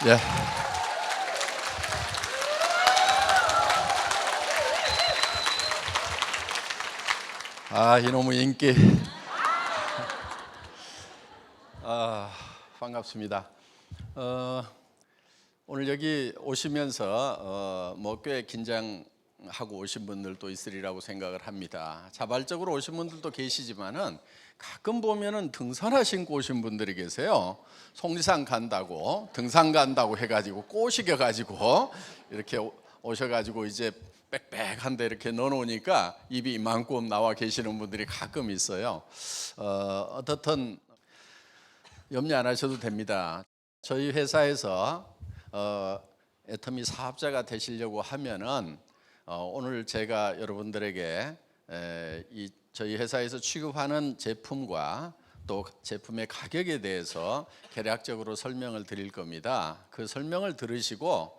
예. 이놈의 인기. 반갑습니다. 오늘 여기 오시면서 꽤 긴장하고 오신 분들도 있으리라고 생각을 합니다. 자발적으로 오신 분들도 계시지만은 가끔 보면은 등산화 신고 오신 분들이 계세요. 속리산 간다고, 등산 간다고 해가지고 꼬시겨가지고 이렇게 오셔가지고 이제 빽빽한데 이렇게 넣어놓으니까 입이 이만큼 나와 계시는 분들이 가끔 있어요. 어떻든 염려 안 하셔도 됩니다. 저희 회사에서 애터미 사업자가 되시려고 하면은 오늘 제가 여러분들에게 저희 회사에서 취급하는 제품과 또 제품의 가격에 대해서 개략적으로 설명을 드릴 겁니다. 그 설명을 들으시고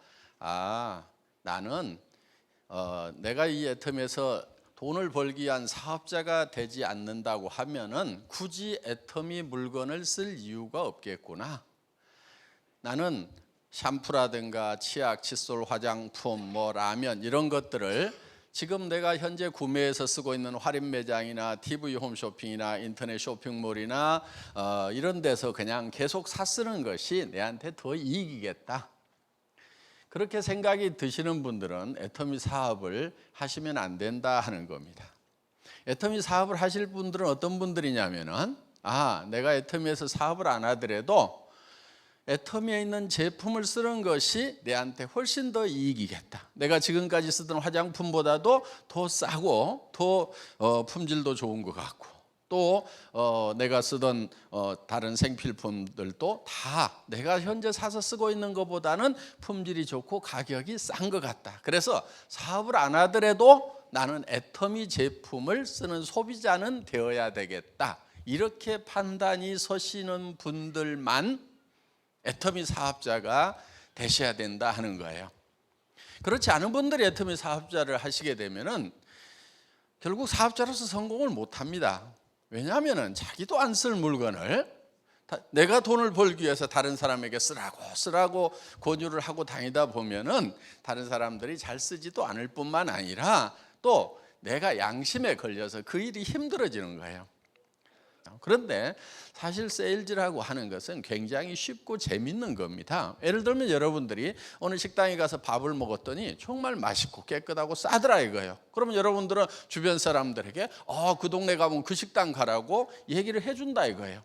나는 내가 이 애터미에서 돈을 벌기 위한 사업자가 되지 않는다고 하면은 굳이 애터미 물건을 쓸 이유가 없겠구나. 나는 샴푸라든가 치약, 칫솔, 화장품, 라면 이런 것들을 지금 내가 현재 구매해서 쓰고 있는 할인 매장이나 TV 홈쇼핑이나 인터넷 쇼핑몰이나 이런 데서 그냥 계속 쓰는 것이 내한테 더 이익이겠다. 그렇게 생각이 드시는 분들은 애터미 사업을 하시면 안 된다 하는 겁니다. 애터미 사업을 하실 분들은 어떤 분들이냐면은 내가 애터미에서 사업을 안 하더라도 애터미에 있는 제품을 쓰는 것이 내한테 훨씬 더 이익이겠다. 내가 지금까지 쓰던 화장품보다도 더 싸고 더 품질도 좋은 것 같고 또 내가 쓰던 다른 생필품들도 다 내가 현재 사서 쓰고 있는 것보다는 품질이 좋고 가격이 싼 것 같다. 그래서 사업을 안 하더라도 나는 애터미 제품을 쓰는 소비자는 되어야 되겠다. 이렇게 판단이 서시는 분들만 애터미 사업자가 되셔야 된다 하는 거예요. 그렇지 않은 분들이 애터미 사업자를 하시게 되면은 결국 사업자로서 성공을 못 합니다. 왜냐하면은 자기도 안 쓸 물건을 내가 돈을 벌기 위해서 다른 사람에게 쓰라고 권유를 하고 다니다 보면은 다른 사람들이 잘 쓰지도 않을 뿐만 아니라 또 내가 양심에 걸려서 그 일이 힘들어지는 거예요. 그런데 사실 세일즈라고 하는 것은 굉장히 쉽고 재밌는 겁니다. 예를 들면 여러분들이 어느 식당에 가서 밥을 먹었더니 정말 맛있고 깨끗하고 싸더라 이거예요. 그러면 여러분들은 주변 사람들에게 그 동네 가면 그 식당 가라고 얘기를 해준다 이거예요.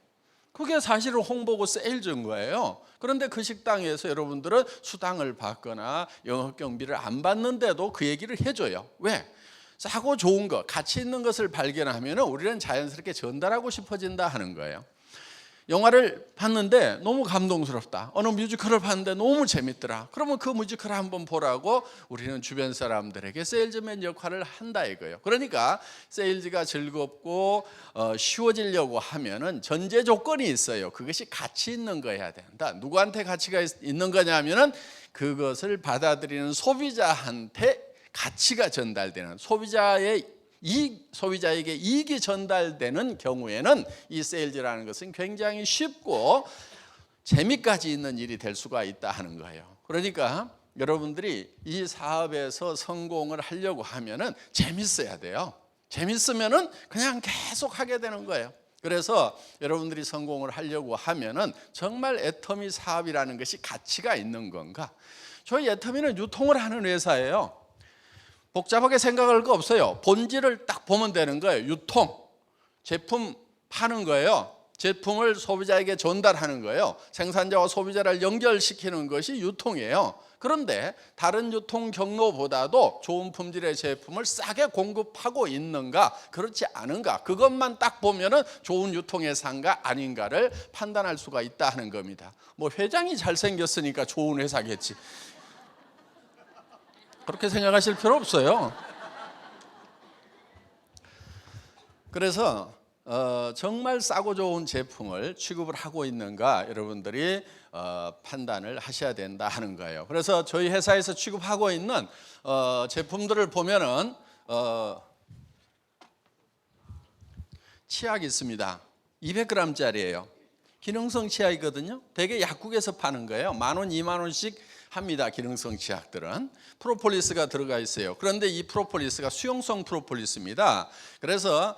그게 사실은 홍보고 세일즈인 거예요. 그런데 그 식당에서 여러분들은 수당을 받거나 영업 경비를 안 받는데도 그 얘기를 해줘요. 왜? 싸고 좋은 것, 가치 있는 것을 발견하면 우리는 자연스럽게 전달하고 싶어진다 하는 거예요. 영화를 봤는데 너무 감동스럽다. 어느 뮤지컬을 봤는데 너무 재밌더라. 그러면 그 뮤지컬 한번 보라고 우리는 주변 사람들에게 세일즈맨 역할을 한다 이거예요. 그러니까 세일즈가 즐겁고 쉬워지려고 하면은 전제 조건이 있어요. 그것이 가치 있는 거여야 된다. 누구한테 가치가 있는 거냐면은 그것을 받아들이는 소비자한테 가치가 전달되는 소비자에게 이익이 전달되는 경우에는 이 세일즈라는 것은 굉장히 쉽고 재미까지 있는 일이 될 수가 있다 하는 거예요. 그러니까 여러분들이 이 사업에서 성공을 하려고 하면은 재밌어야 돼요. 재밌으면은 그냥 계속 하게 되는 거예요. 그래서 여러분들이 성공을 하려고 하면은 정말 애터미 사업이라는 것이 가치가 있는 건가? 저희 애터미는 유통을 하는 회사예요. 복잡하게 생각할 거 없어요. 본질을 딱 보면 되는 거예요. 유통, 제품 파는 거예요. 제품을 소비자에게 전달하는 거예요. 생산자와 소비자를 연결시키는 것이 유통이에요. 그런데 다른 유통 경로보다도 좋은 품질의 제품을 싸게 공급하고 있는가 그렇지 않은가 그것만 딱 보면은 좋은 유통회사인가 아닌가를 판단할 수가 있다 하는 겁니다. 회장이 잘생겼으니까 좋은 회사겠지. 그렇게 생각하실 필요 없어요. 그래서 정말 싸고 좋은 제품을 취급을 하고 있는가 여러분들이 판단을 하셔야 된다 하는 거예요. 그래서 저희 회사에서 취급하고 있는 제품들을 보면은 치약이 있습니다. 200g짜리예요. 기능성 치약이거든요. 대개 약국에서 파는 거예요. 10,000원, 20,000원씩 합니다. 기능성 치약들은 프로폴리스가 들어가 있어요. 그런데 이 프로폴리스가 수용성 프로폴리스입니다. 그래서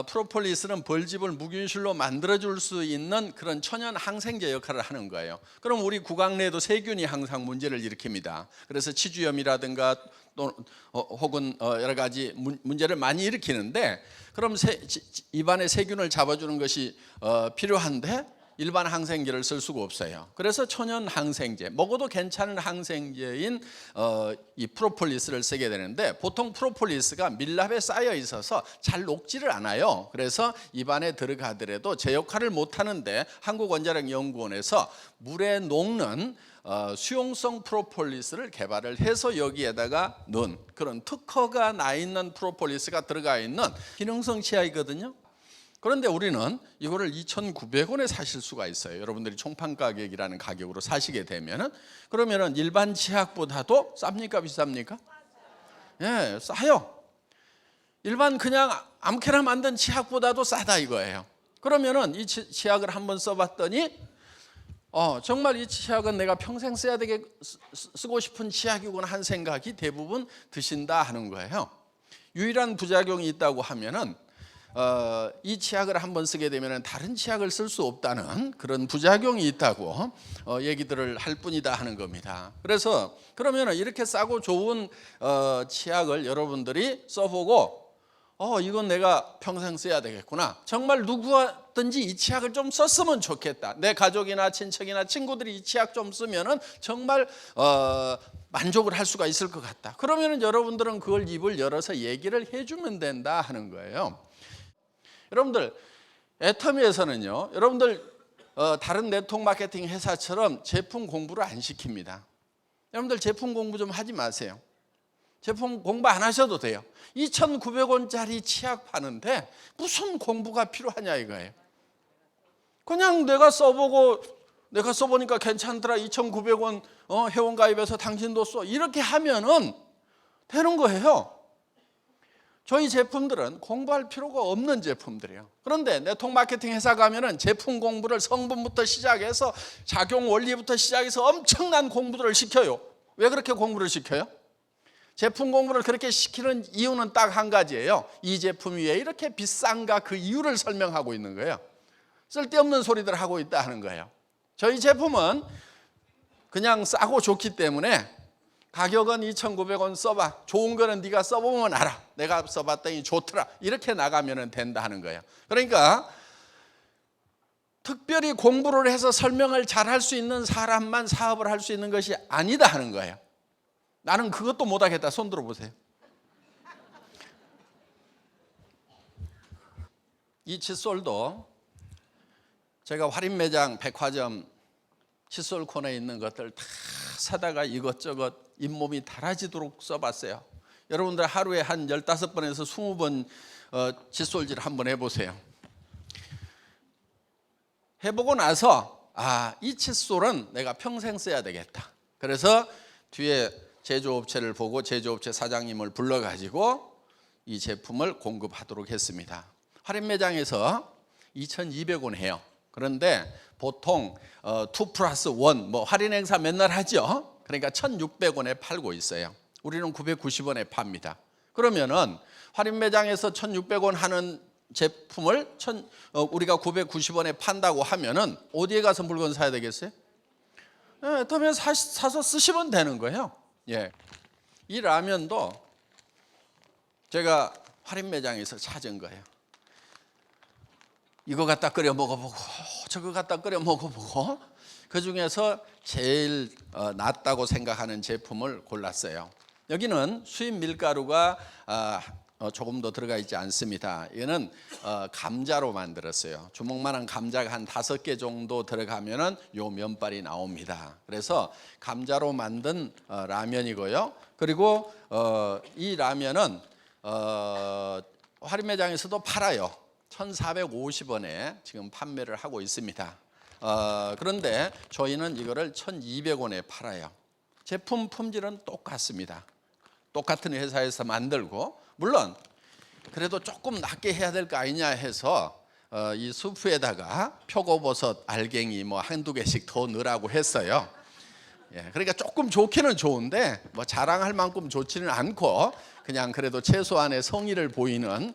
프로폴리스는 벌집을 무균실로 만들어줄 수 있는 그런 천연 항생제 역할을 하는 거예요. 그럼 우리 구강 내에도 세균이 항상 문제를 일으킵니다. 그래서 치주염이라든가 또 혹은 여러 가지 문제를 많이 일으키는데, 그럼 입안에 세균을 잡아주는 것이 필요한데 일반 항생제를 쓸 수가 없어요. 그래서 천연 항생제, 먹어도 괜찮은 항생제인 이 프로폴리스를 쓰게 되는데, 보통 프로폴리스가 밀랍에 쌓여 있어서 잘 녹지를 않아요. 그래서 입안에 들어가더라도 제 역할을 못 하는데, 한국원자력연구원에서 물에 녹는 수용성 프로폴리스를 개발을 해서 여기에다가 넣은 그런 특허가 나 있는 프로폴리스가 들어가 있는 기능성 치약이거든요. 그런데 우리는 이거를 2,900원에 사실 수가 있어요. 여러분들이 총판 가격이라는 가격으로 사시게 되면은, 그러면은 일반 치약보다도 쌉니까 비쌉니까? 예, 싸요. 일반 그냥 아무렇게나 만든 치약보다도 싸다 이거예요. 그러면은 이 치약을 한번 써봤더니 정말 이 치약은 내가 평생 써야 되게 쓰고 싶은 치약이구나 한 생각이 대부분 드신다 하는 거예요. 유일한 부작용이 있다고 하면은 이 치약을 한번 쓰게 되면 다른 치약을 쓸 수 없다는 그런 부작용이 있다고 얘기들을 할 뿐이다 하는 겁니다. 그래서 그러면 이렇게 싸고 좋은 치약을 여러분들이 써보고 이건 내가 평생 써야 되겠구나, 정말 누구든지 이 치약을 좀 썼으면 좋겠다, 내 가족이나 친척이나 친구들이 이 치약 좀 쓰면은 정말 만족을 할 수가 있을 것 같다, 그러면은 여러분들은 그걸 입을 열어서 얘기를 해주면 된다 하는 거예요. 여러분들, 애터미에서는요, 여러분들 다른 네트워크 마케팅 회사처럼 제품 공부를 안 시킵니다. 여러분들 제품 공부 좀 하지 마세요. 제품 공부 안 하셔도 돼요. 2,900원짜리 치약 파는데 무슨 공부가 필요하냐 이거예요. 그냥 내가 써보니까 괜찮더라, 2,900원 회원가입해서 당신도 써, 이렇게 하면은 되는 거예요. 저희 제품들은 공부할 필요가 없는 제품들이에요. 그런데 네트워크 마케팅 회사 가면은 제품 공부를 성분부터 시작해서 작용 원리부터 시작해서 엄청난 공부들을 시켜요. 왜 그렇게 공부를 시켜요? 제품 공부를 그렇게 시키는 이유는 딱 한 가지예요. 이 제품이 왜 이렇게 비싼가, 그 이유를 설명하고 있는 거예요. 쓸데없는 소리들 하고 있다 하는 거예요. 저희 제품은 그냥 싸고 좋기 때문에 가격은 2,900원 써봐, 좋은 거는 네가 써보면 알아, 내가 써봤더니 좋더라, 이렇게 나가면 된다 하는 거예요. 그러니까 특별히 공부를 해서 설명을 잘 할 수 있는 사람만 사업을 할 수 있는 것이 아니다 하는 거예요. 나는 그것도 못하겠다, 손 들어보세요. 이 칫솔도 제가 할인매장 백화점 칫솔 코너에 있는 것들 다 사다가 이것저것 잇몸이 달아지도록 써봤어요. 여러분들 하루에 한 15번에서 20번 칫솔질 한번 해보세요. 해보고 나서 이 칫솔은 내가 평생 써야 되겠다, 그래서 뒤에 제조업체를 보고 제조업체 사장님을 불러가지고 이 제품을 공급하도록 했습니다. 할인매장에서 2,200원 해요. 그런데 보통 2+1 할인 행사 맨날 하죠. 그러니까 1,600원에 팔고 있어요. 우리는 990원에 팝니다. 그러면은 할인 매장에서 1,600원 하는 제품을 우리가 990원에 판다고 하면은 어디에 가서 물건 사야 되겠어요? 그러면 사서 쓰시면 되는 거예요. 예. 이 라면도 제가 할인 매장에서 찾은 거예요. 이거 갖다 끓여 먹어보고 저거 갖다 끓여 먹어보고 그 중에서 제일 낫다고 생각하는 제품을 골랐어요. 여기는 수입 밀가루가 조금 더 들어가 있지 않습니다. 이거는 감자로 만들었어요. 주먹만한 감자가 한 5개 정도 들어가면은 요 면발이 나옵니다. 그래서 감자로 만든 라면이고요. 그리고 이 라면은 할인 매장에서도 팔아요. 1,450원에 지금 판매를 하고 있습니다. 그런데 저희는 이거를 1,200원에 팔아요. 제품 품질은 똑같습니다. 똑같은 회사에서 만들고, 물론 그래도 조금 낮게 해야 될 거 아니냐 해서 이 수프에다가 표고버섯 알갱이 뭐 한두 개씩 더 넣으라고 했어요. 그러니까 조금 좋기는 좋은데 뭐 자랑할 만큼 좋지는 않고 그냥 그래도 최소한의 성의를 보이는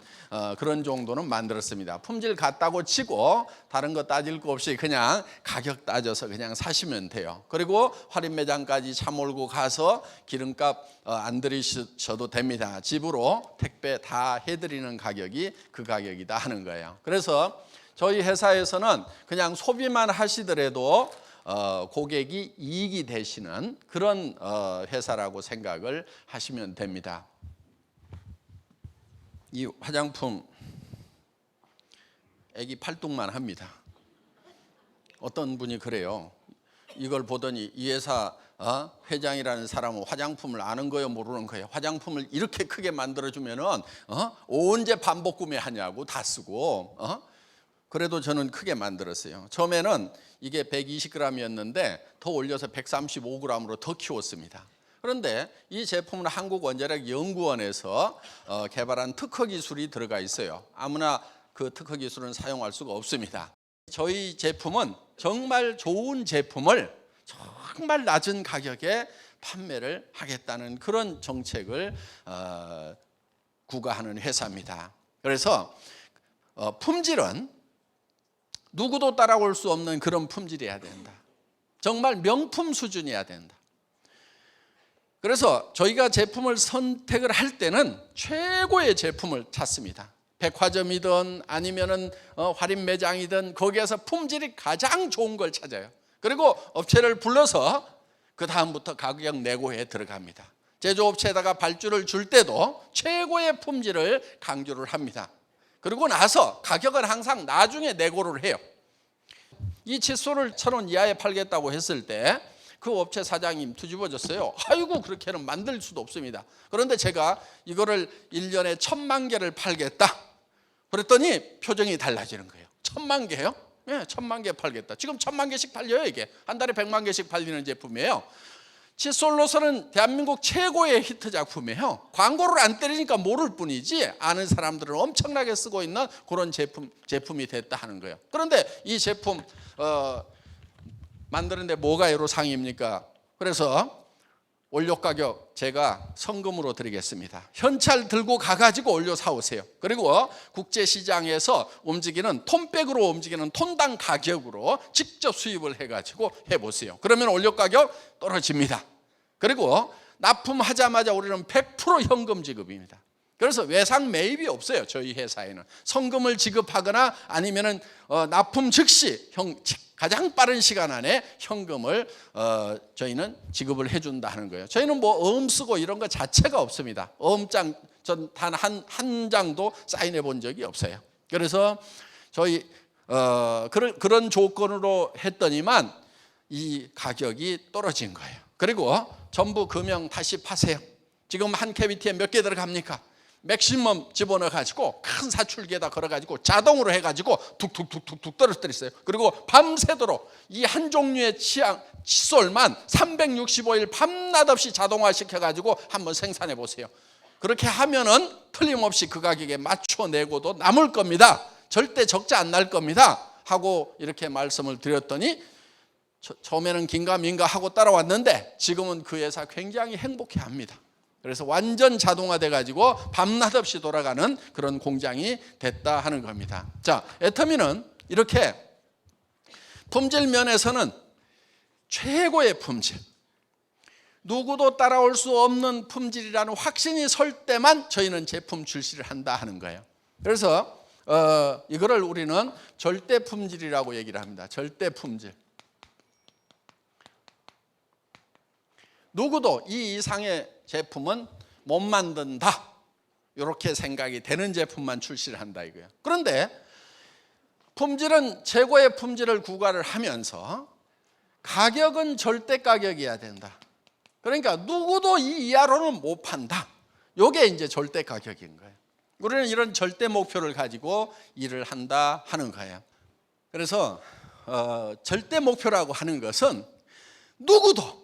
그런 정도는 만들었습니다. 품질 같다고 치고 다른 거 따질 거 없이 그냥 가격 따져서 그냥 사시면 돼요. 그리고 할인 매장까지 차 몰고 가서 기름값 안 들이셔도 됩니다. 집으로 택배 다 해드리는 가격이 그 가격이다 하는 거예요. 그래서 저희 회사에서는 그냥 소비만 하시더라도 고객이 이익이 되시는 그런 회사라고 생각을 하시면 됩니다. 이 화장품 애기 팔뚝만 합니다. 어떤 분이 그래요. 이걸 보더니 이 회사 회장이라는 사람은 화장품을 아는 거예요, 모르는 거예요? 화장품을 이렇게 크게 만들어주면은 언제 반복 구매하냐고 다 쓰고. 그래도 저는 크게 만들었어요. 처음에는 이게 120g이었는데 더 올려서 135g으로 더 키웠습니다. 그런데 이 제품은 한국원자력연구원에서 개발한 특허 기술이 들어가 있어요. 아무나 그 특허 기술은 사용할 수가 없습니다. 저희 제품은 정말 좋은 제품을 정말 낮은 가격에 판매를 하겠다는 그런 정책을 구가하는 회사입니다. 그래서 품질은 누구도 따라올 수 없는 그런 품질이어야 된다. 정말 명품 수준이어야 된다. 그래서 저희가 제품을 선택을 할 때는 최고의 제품을 찾습니다. 백화점이든 아니면은 할인 매장이든 거기에서 품질이 가장 좋은 걸 찾아요. 그리고 업체를 불러서 그 다음부터 가격 내고에 들어갑니다. 제조업체에다가 발주를 줄 때도 최고의 품질을 강조를 합니다. 그리고 나서 가격은 항상 나중에 내고를 해요. 이 칫솔을 1,000원 이하에 팔겠다고 했을 때 그 업체 사장님 뒤집어졌어요. 아이고 그렇게는 만들 수도 없습니다. 그런데 제가 이거를 1년에 1,000만 개를 팔겠다 그랬더니 표정이 달라지는 거예요. 1,000만 개요? 네, 1,000만 개 팔겠다. 지금 1,000만 개씩 팔려요. 이게 한 달에 100만 개씩 팔리는 제품이에요. 칫솔로서는 대한민국 최고의 히트 작품이에요. 광고를 안 때리니까 모를 뿐이지 아는 사람들은 엄청나게 쓰고 있는 그런 제품이 됐다 하는 거예요. 그런데 이 제품 만드는데 뭐가 애로사항입니까? 그래서 원료 가격 제가 성금으로 드리겠습니다. 현찰 들고 가가지고 원료 사오세요. 그리고 국제시장에서 움직이는 톤백으로 움직이는 톤당 가격으로 직접 수입을 해가지고 해보세요. 그러면 원료 가격 떨어집니다. 그리고 납품하자마자 우리는 100% 현금 지급입니다. 그래서 외상 매입이 없어요. 저희 회사에는 성금을 지급하거나 아니면은 납품 즉시 가장 빠른 시간 안에 현금을 저희는 지급을 해준다 하는 거예요. 저희는 뭐 어음 쓰고 이런 거 자체가 없습니다. 어음장 전 단 한 장도 사인해 본 적이 없어요. 그래서 저희 그런 조건으로 했더니만 이 가격이 떨어진 거예요. 그리고 전부 금형 다시 파세요. 지금 한 캐비티에 몇 개 들어갑니까? 맥시멈 집어넣어가지고 큰 사출기에다 걸어가지고 자동으로 해가지고 툭툭툭툭 떨어뜨렸어요. 그리고 밤새도록 이 한 종류의 칫솔만 365일 밤낮 없이 자동화 시켜가지고 한번 생산해 보세요. 그렇게 하면은 틀림없이 그 가격에 맞춰내고도 남을 겁니다. 절대 적자 안 날 겁니다. 하고 이렇게 말씀을 드렸더니 처음에는 긴가민가 하고 따라왔는데 지금은 그 회사 굉장히 행복해합니다. 그래서 완전 자동화돼 가지고 밤낮 없이 돌아가는 그런 공장이 됐다 하는 겁니다. 자, 애터미는 이렇게 품질 면에서는 최고의 품질, 누구도 따라올 수 없는 품질이라는 확신이 설 때만 저희는 제품 출시를 한다 하는 거예요. 그래서 이거를 우리는 절대 품질이라고 얘기를 합니다. 절대 품질. 누구도 이 이상의 제품은 못 만든다 이렇게 생각이 되는 제품만 출시를 한다 이거예요. 그런데 품질은 최고의 품질을 구가를 하면서 가격은 절대 가격이어야 된다. 그러니까 누구도 이 이하로는 못 판다. 이게 이제 절대 가격인 거예요. 우리는 이런 절대 목표를 가지고 일을 한다 하는 거예요. 그래서 절대 목표라고 하는 것은 누구도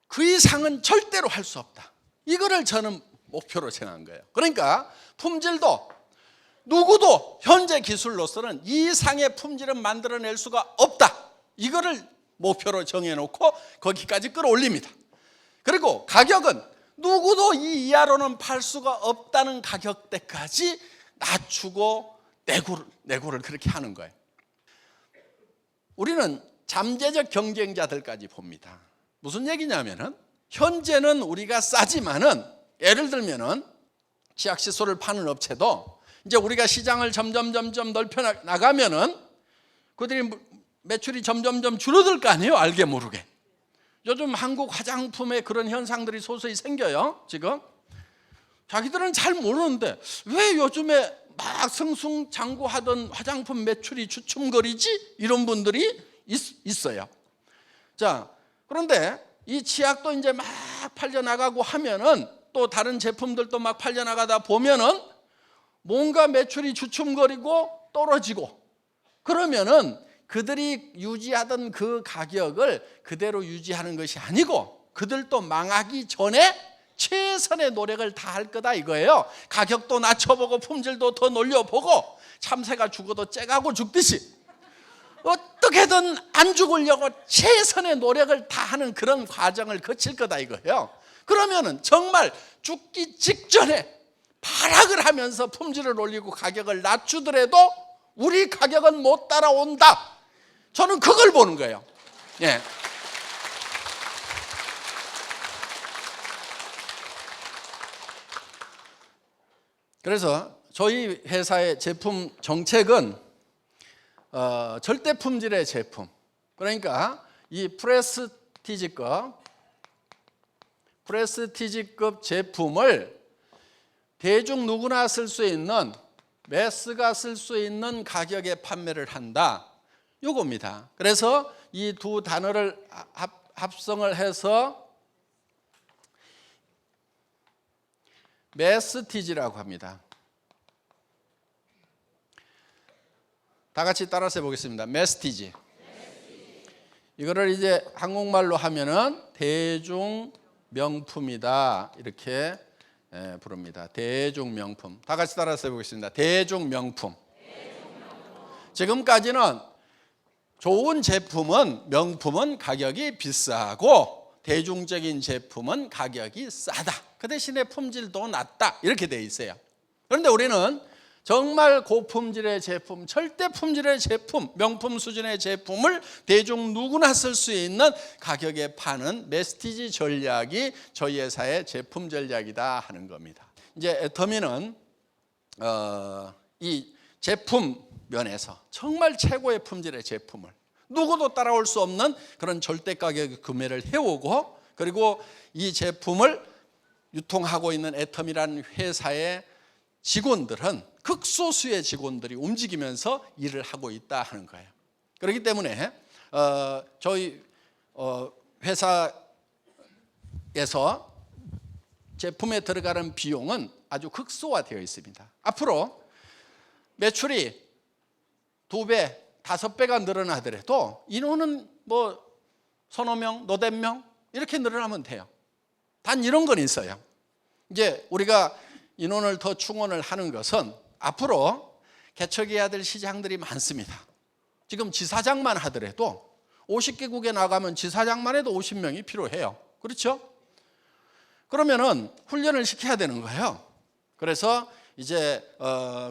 그 이상은 절대로 할 수 없다. 이거를 저는 목표로 정한 거예요. 그러니까 품질도 누구도 현재 기술로서는 이 이상의 품질은 만들어낼 수가 없다. 이거를 목표로 정해놓고 거기까지 끌어올립니다. 그리고 가격은 누구도 이 이하로는 팔 수가 없다는 가격대까지 낮추고 내고를 그렇게 하는 거예요. 우리는 잠재적 경쟁자들까지 봅니다. 무슨 얘기냐면은 현재는 우리가 싸지만은 예를 들면은 치약시술을 파는 업체도 이제 우리가 시장을 점점 넓혀 나가면은 그들이 매출이 점점 줄어들 거 아니에요. 알게 모르게. 요즘 한국 화장품에 그런 현상들이 소소히 생겨요. 지금 자기들은 잘 모르는데 왜 요즘에 막 승승장구하던 화장품 매출이 주춤거리지? 이런 분들이 있어요. 자, 그런데 이 치약도 이제 막 팔려나가고 하면은 또 다른 제품들도 막 팔려나가다 보면은 뭔가 매출이 주춤거리고 떨어지고 그러면은 그들이 유지하던 그 가격을 그대로 유지하는 것이 아니고 그들도 망하기 전에 최선의 노력을 다할 거다 이거예요. 가격도 낮춰보고 품질도 더 놀려보고 참새가 죽어도 째가고 죽듯이 어떻게든 안 죽으려고 최선의 노력을 다하는 그런 과정을 거칠 거다 이거예요. 그러면은 정말 죽기 직전에 발악을 하면서 품질을 올리고 가격을 낮추더라도 우리 가격은 못 따라온다. 저는 그걸 보는 거예요. 예. 그래서 저희 회사의 제품 정책은 절대 품질의 제품. 그러니까 이 프레스티지급 제품을 대중 누구나 쓸 수 있는 매스가 쓸 수 있는 가격에 판매를 한다. 요겁니다. 그래서 이 두 단어를 합성을 해서 매스티지라고 합니다. 다 같이 따라서 해보겠습니다. 매스티지. 이거를 이제 한국말로 하면은 대중 명품이다 이렇게 부릅니다. 대중 명품. 다 같이 따라서 해보겠습니다. 대중 명품. 지금까지는 좋은 제품은 명품은 가격이 비싸고 대중적인 제품은 가격이 싸다. 그 대신에 품질도 낮다. 이렇게 돼 있어요. 그런데 우리는 정말 고품질의 제품, 절대 품질의 제품, 명품 수준의 제품을 대중 누구나 쓸 수 있는 가격에 파는 매스티지 전략이 저희 회사의 제품 전략이다 하는 겁니다. 이제 애터미는 이 제품 면에서 정말 최고의 품질의 제품을 누구도 따라올 수 없는 그런 절대 가격에 구매를 해오고 그리고 이 제품을 유통하고 있는 애터미라는 회사의 직원들은 극소수의 직원들이 움직이면서 일을 하고 있다 하는 거예요. 그렇기 때문에 저희 회사에서 제품에 들어가는 비용은 아주 극소화되어 있습니다. 앞으로 매출이 2배, 5배가 늘어나더라도 인원은 뭐 서너 명, 너댓 명 이렇게 늘어나면 돼요. 단 이런 건 있어요. 이제 우리가 인원을 더 충원을 하는 것은 앞으로 개척해야 될 시장들이 많습니다. 지금 지사장만 하더라도 50개국에 나가면 지사장만 해도 50명이 필요해요. 그렇죠? 그러면은 훈련을 시켜야 되는 거예요. 그래서 이제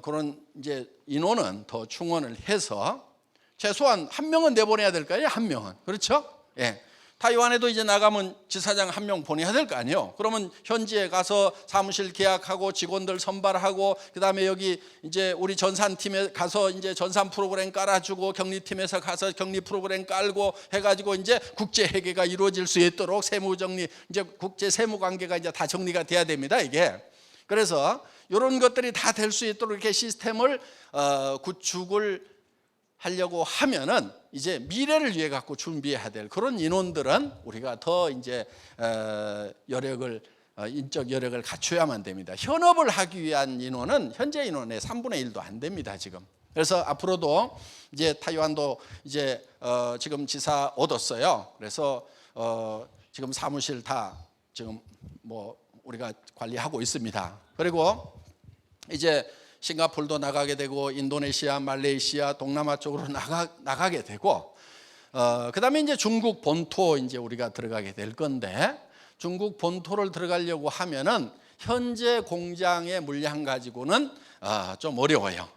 그런 이제 인원은 더 충원을 해서 최소한 한 명은 내보내야 될 거 아니에요. 한 명은. 그렇죠? 예. 타이완에도 이제 나가면 지사장 한 명 보내야 될 거 아니에요. 그러면 현지에 가서 사무실 계약하고 직원들 선발하고 그다음에 여기 이제 우리 전산팀에 가서 이제 전산 프로그램 깔아주고 격리팀에서 가서 격리 프로그램 깔고 해가지고 이제 국제 회계가 이루어질 수 있도록 세무 정리 이제 국제 세무 관계가 이제 다 정리가 돼야 됩니다. 이게 그래서 이런 것들이 다 될 수 있도록 이렇게 시스템을 구축을 하려고 하면은 이제 미래를 위해 갖고 준비해야 될 그런 인원들은 우리가 더 이제 인적 여력을 갖춰야만 됩니다. 현업을 하기 위한 인원은 현재 인원의 3분의 1도 안 됩니다, 지금. 그래서 앞으로도 이제 타이완도 이제 지금 지사 얻었어요. 그래서 지금 사무실 다 지금 뭐 우리가 관리하고 있습니다. 그리고 이제 싱가포르도 나가게 되고 인도네시아, 말레이시아, 동남아 쪽으로 나가게 되고 그다음에 이제 중국 본토 이제 우리가 들어가게 될 건데 중국 본토를 들어가려고 하면은 현재 공장의 물량 가지고는 좀 어려워요.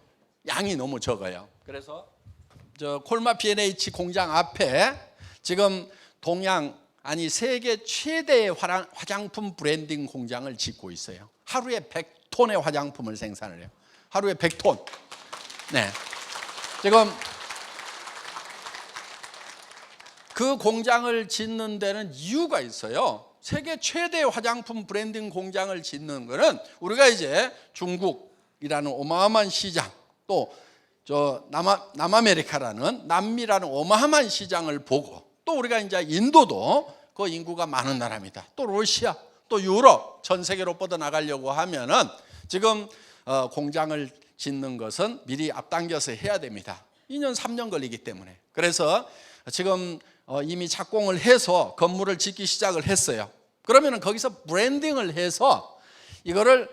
양이 너무 적어요. 그래서 저 콜마 B&H 공장 앞에 지금 동양 아니 세계 최대의 화장품 브랜딩 공장을 짓고 있어요. 하루에 100톤의 화장품을 생산을 해요. 하루에 100톤. 네. 지금 그 공장을 짓는 데는 이유가 있어요. 세계 최대 화장품 브랜딩 공장을 짓는 거는 우리가 이제 중국이라는 어마어마한 시장, 또 저 남아메리카라는 남미라는 어마어마한 시장을 보고, 또 우리가 이제 인도도 그 인구가 많은 나라입니다. 또 러시아, 또 유럽, 전 세계로 뻗어 나가려고 하면은 지금 공장을 짓는 것은 미리 앞당겨서 해야 됩니다. 2년 3년 걸리기 때문에. 그래서 지금 이미 착공을 해서 건물을 짓기 시작을 했어요. 그러면은 거기서 브랜딩을 해서 이거를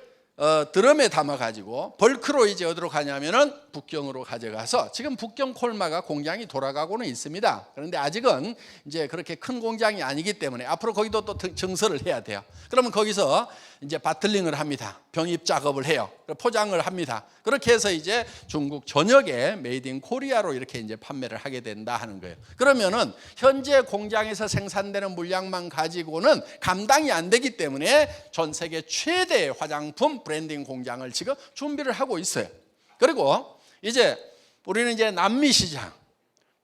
드럼에 담아 가지고 벌크로 이제 어디로 가냐면은 북경으로 가져가서 지금 북경 콜마가 공장이 돌아가고는 있습니다. 그런데 아직은 이제 그렇게 큰 공장이 아니기 때문에 앞으로 거기도 또 증설을 해야 돼요. 그러면 거기서 이제 바틀링을 합니다. 병입 작업을 해요. 포장을 합니다. 그렇게 해서 이제 중국 전역에 메이드 인 코리아로 이렇게 이제 판매를 하게 된다 하는 거예요. 그러면은 현재 공장에서 생산되는 물량만 가지고는 감당이 안 되기 때문에 전 세계 최대의 화장품 브랜딩 공장을 지금 준비를 하고 있어요. 그리고 이제 우리는 이제 남미 시장,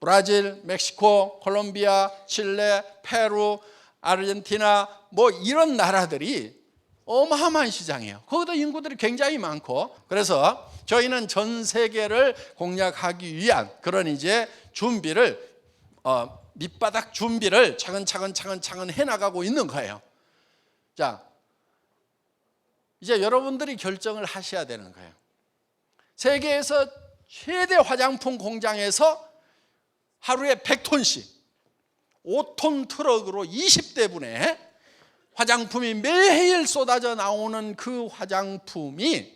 브라질, 멕시코, 콜롬비아, 칠레, 페루, 아르헨티나 뭐 이런 나라들이 어마어마한 시장이에요. 거기도 인구들이 굉장히 많고, 그래서 저희는 전 세계를 공략하기 위한 그런 이제 준비를 밑바닥 준비를 차근차근 해나가고 있는 거예요. 자, 이제 여러분들이 결정을 하셔야 되는 거예요. 세계에서 최대 화장품 공장에서 하루에 100톤씩 5톤 트럭으로 20대분의 화장품이 매일 쏟아져 나오는 그 화장품이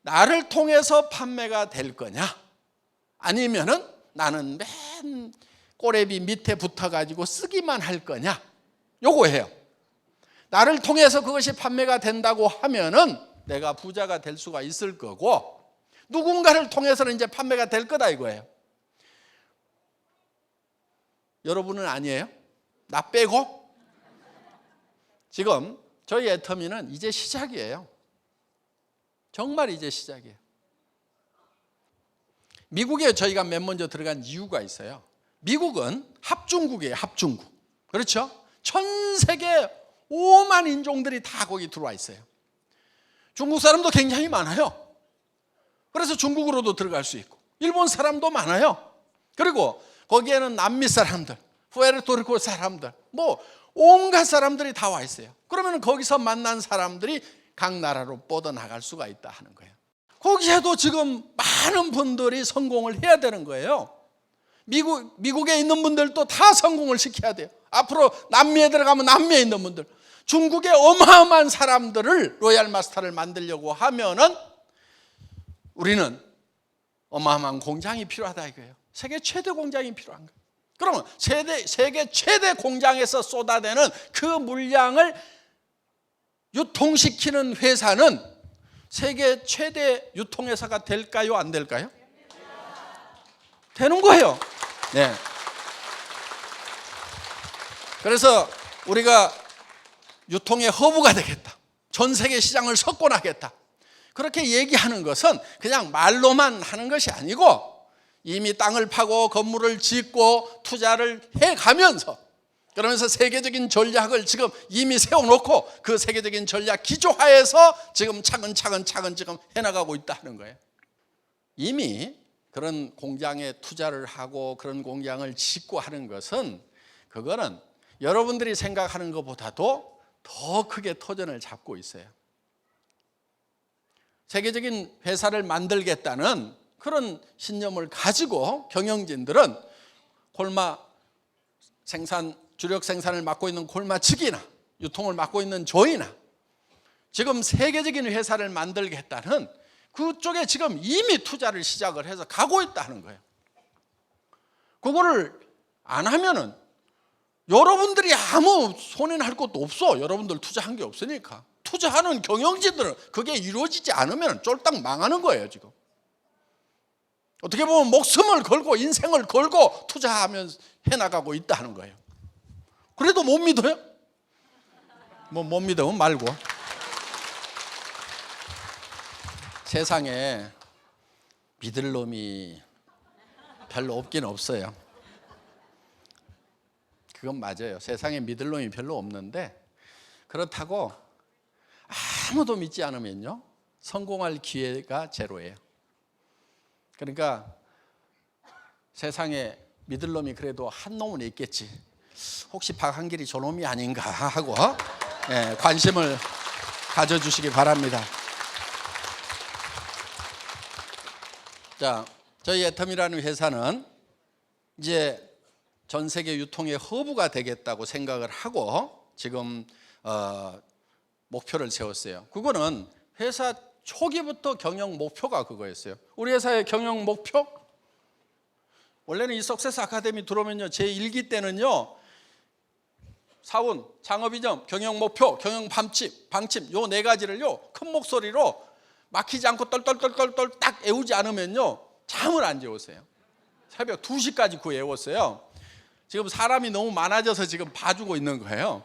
나를 통해서 판매가 될 거냐, 아니면은 나는 맨 꼬레비 밑에 붙어가지고 쓰기만 할 거냐, 요거예요. 나를 통해서 그것이 판매가 된다고 하면은 내가 부자가 될 수가 있을 거고, 누군가를 통해서는 이제 판매가 될 거다 이거예요. 여러분은 아니에요? 나 빼고? 지금 저희 애터미는 이제 시작이에요. 정말 이제 시작이에요. 미국에 저희가 맨 먼저 들어간 이유가 있어요. 미국은 합중국이에요. 합중국. 그렇죠? 전 세계 5만 인종들이 다 거기 들어와 있어요. 중국 사람도 굉장히 많아요. 그래서 중국으로도 들어갈 수 있고, 일본 사람도 많아요. 그리고 거기에는 남미 사람들, 푸에르토리코 사람들, 뭐 온갖 사람들이 다 와 있어요. 그러면 거기서 만난 사람들이 각 나라로 뻗어나갈 수가 있다 하는 거예요. 거기에도 지금 많은 분들이 성공을 해야 되는 거예요. 미국에 있는 분들도 다 성공을 시켜야 돼요. 앞으로 남미에 들어가면 남미에 있는 분들, 중국의 어마어마한 사람들을 로얄 마스터를 만들려고 하면은 우리는 어마어마한 공장이 필요하다 이거예요. 세계 최대 공장이 필요한 거예요. 그러면 세계 최대 공장에서 쏟아내는 그 물량을 유통시키는 회사는 세계 최대 유통회사가 될까요? 안 될까요? 되는 거예요. 네. 그래서 우리가 유통의 허브가 되겠다, 전 세계 시장을 석권하겠다, 그렇게 얘기하는 것은 그냥 말로만 하는 것이 아니고 이미 땅을 파고 건물을 짓고 투자를 해가면서, 그러면서 세계적인 전략을 지금 이미 세워놓고 그 세계적인 전략 기조하에서 지금 차근차근 지금 해나가고 있다는 거예요. 이미 그런 공장에 투자를 하고 그런 공장을 짓고 하는 것은, 그거는 여러분들이 생각하는 것보다도 더 크게 터전을 잡고 있어요. 세계적인 회사를 만들겠다는 그런 신념을 가지고 경영진들은 콜마 생산, 주력 생산을 맡고 있는 콜마 측이나 유통을 맡고 있는 저희나 지금 세계적인 회사를 만들겠다는 그쪽에 지금 이미 투자를 시작을 해서 가고 있다는 거예요. 그거를 안 하면은 여러분들이 아무 손해날 것도 없어. 여러분들 투자한 게 없으니까. 투자하는 경영진들은 그게 이루어지지 않으면 쫄딱 망하는 거예요, 지금. 어떻게 보면 목숨을 걸고 인생을 걸고 투자하면서 해나가고 있다는 거예요. 그래도 못 믿어요? 뭐 못 믿으면 말고. 세상에 믿을 놈이 별로 없긴 없어요. 그건 맞아요. 세상에 믿을 놈이 별로 없는데, 그렇다고 아무도 믿지 않으면요, 성공할 기회가 제로예요. 그러니까 세상에 믿을 놈이 그래도 한 놈은 있겠지. 혹시 박한길이 저놈이 아닌가 하고 관심을 가져주시기 바랍니다. 자, 저희 애텀이라는 회사는 이제 전 세계 유통의 허브가 되겠다고 생각을 하고 지금 목표를 세웠어요. 그거는 회사 초기부터 경영 목표가 그거였어요. 우리 회사의 경영 목표? 원래는 이 석세스 아카데미 들어오면요, 제 1기 때는요, 사원, 창업이점, 경영 목표, 경영 방침 요 네 가지를요 큰 목소리로 막히지 않고 떨떨떨떨 딱 애우지 않으면요 잠을 안 재웠어요. 새벽 2시까지 그 애웠어요. 지금 사람이 너무 많아져서 지금 봐주고 있는 거예요.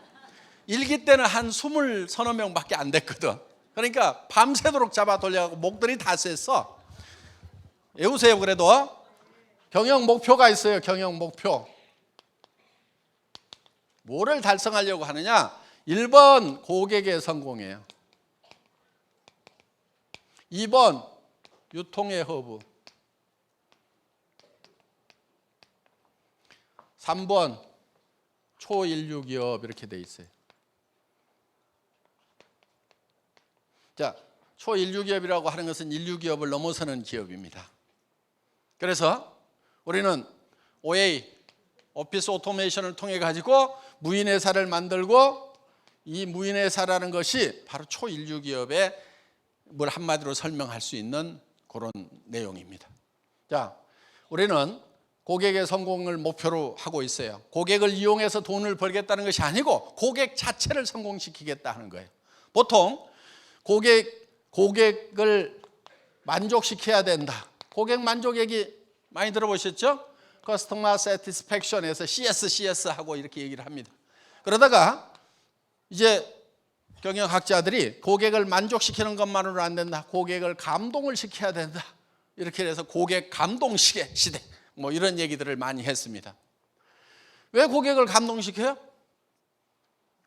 1기 때는 한 20 서너 명밖에 안 됐거든. 그러니까 밤새도록 잡아 돌려가고 목들이 다 셌어. 애우세요. 그래도 경영 목표가 있어요. 경영 목표. 뭐를 달성하려고 하느냐? 1번 고객의 성공이에요. 2번 유통의 허브. 3번 초인류 기업 이렇게 돼 있어요. 자, 초인류 기업이라고 하는 것은 인류 기업을 넘어서는 기업입니다. 그래서 우리는 OA, 오피스 오토메이션을 통해 가지고 무인회사를 만들고, 이 무인회사라는 것이 바로 초인류 기업의 뭘 한마디로 설명할 수 있는 그런 내용입니다. 자, 우리는 고객의 성공을 목표로 하고 있어요. 고객을 이용해서 돈을 벌겠다는 것이 아니고 고객 자체를 성공시키겠다는 거예요. 보통 고객을 만족시켜야 된다. 고객 만족 얘기 많이 들어보셨죠? Customer Satisfaction에서 CS 하고 이렇게 얘기를 합니다. 그러다가 이제 경영학자들이 고객을 만족시키는 것만으로 안 된다. 고객을 감동을 시켜야 된다. 이렇게 해서 고객 감동 시대 뭐 이런 얘기들을 많이 했습니다. 왜 고객을 감동시켜요?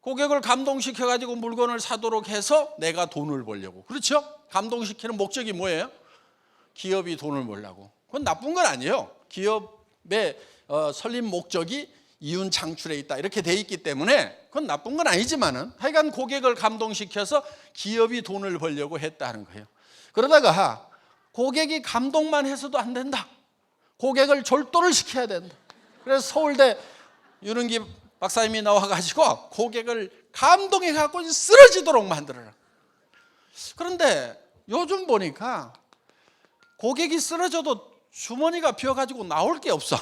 고객을 감동시켜 가지고 물건을 사도록 해서 내가 돈을 벌려고. 그렇죠? 감동시키는 목적이 뭐예요? 기업이 돈을 벌려고. 그건 나쁜 건 아니에요. 기업의 설립 목적이 이윤 창출에 있다 이렇게 돼 있기 때문에 그건 나쁜 건 아니지만은 하여간 고객을 감동시켜서 기업이 돈을 벌려고 했다는 거예요. 그러다가 고객이 감동만 해서도 안 된다. 고객을 졸도를 시켜야 된다. 그래서 서울대 유능기 박사님이 나와가지고 고객을 감동해갖고 쓰러지도록 만들어라. 그런데 요즘 보니까 고객이 쓰러져도 주머니가 비어가지고 나올 게 없어.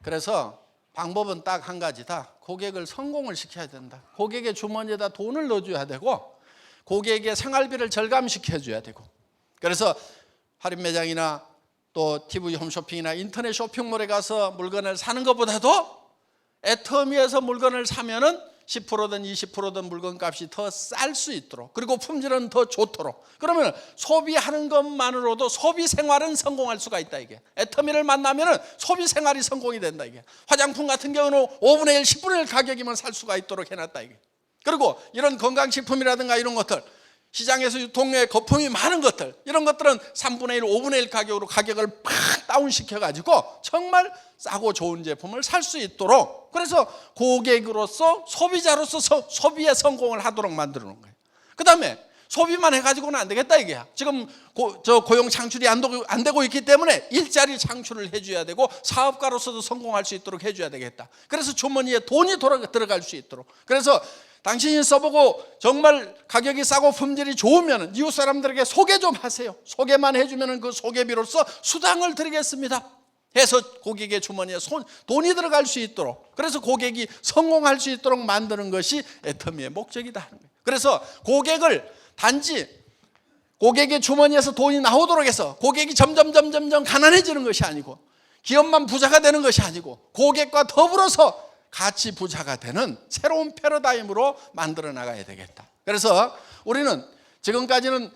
그래서 방법은 딱 한 가지다. 고객을 성공을 시켜야 된다. 고객의 주머니에다 돈을 넣어줘야 되고 고객의 생활비를 절감시켜줘야 되고, 그래서 할인 매장이나 또 TV 홈쇼핑이나 인터넷 쇼핑몰에 가서 물건을 사는 것보다도 애터미에서 물건을 사면은 10%든 20%든 물건값이 더 쌀 수 있도록, 그리고 품질은 더 좋도록, 그러면 소비하는 것만으로도 소비 생활은 성공할 수가 있다. 이게 애터미를 만나면은 소비 생활이 성공이 된다. 이게 화장품 같은 경우는 5분의 1, 10분의 1 가격이면 살 수가 있도록 해놨다. 이게 그리고 이런 건강식품이라든가 이런 것들, 시장에서 유통에 거품이 많은 것들, 이런 것들은 3분의 1, 5분의 1 가격으로 가격을 팍 다운시켜가지고 정말 싸고 좋은 제품을 살 수 있도록, 그래서 고객으로서 소비자로서 소비의 성공을 하도록 만들어 놓은 거예요. 그 다음에 소비만 해가지고는 안 되겠다 이게야. 지금 고용 창출이 안 되고 있기 때문에 일자리 창출을 해줘야 되고 사업가로서도 성공할 수 있도록 해줘야 되겠다. 그래서 주머니에 돈이 들어갈 수 있도록, 그래서 당신이 써보고 정말 가격이 싸고 품질이 좋으면 이웃 사람들에게 소개 좀 하세요. 소개만 해주면 그 소개비로서 수당을 드리겠습니다 해서 고객의 주머니에 돈이 들어갈 수 있도록, 그래서 고객이 성공할 수 있도록 만드는 것이 애터미의 목적이다 하는 거예요. 그래서 고객을 단지 고객의 주머니에서 돈이 나오도록 해서 고객이 점점 가난해지는 것이 아니고, 기업만 부자가 되는 것이 아니고, 고객과 더불어서 같이 부자가 되는 새로운 패러다임으로 만들어 나가야 되겠다. 그래서 우리는 지금까지는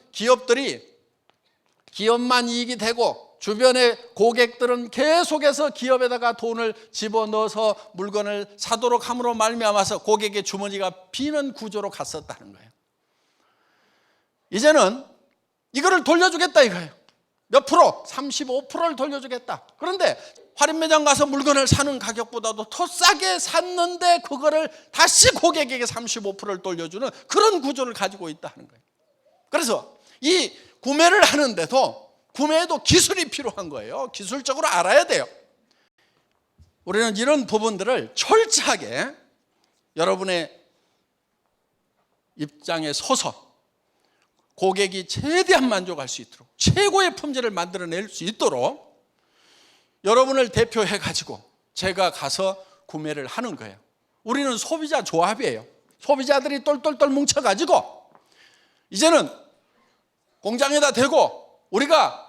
기업만 이익이 되고 주변의 고객들은 계속해서 기업에다가 돈을 집어넣어서 물건을 사도록 함으로 말미암아서 고객의 주머니가 비는 구조로 갔었다는 거예요. 이제는 이거를 돌려주겠다 이거예요. 몇 프로? 35%를 돌려주겠다. 그런데 할인매장 가서 물건을 사는 가격보다도 더 싸게 샀는데 그거를 다시 고객에게 35%를 돌려주는 그런 구조를 가지고 있다 하는 거예요. 그래서 이 구매를 하는데도 구매에도 기술이 필요한 거예요. 기술적으로 알아야 돼요. 우리는 이런 부분들을 철저하게 여러분의 입장에 서서 고객이 최대한 만족할 수 있도록, 최고의 품질을 만들어낼 수 있도록 여러분을 대표해 가지고 제가 가서 구매를 하는 거예요. 우리는 소비자 조합이에요. 소비자들이 똘똘똘 뭉쳐 가지고 이제는 공장에다 대고 우리가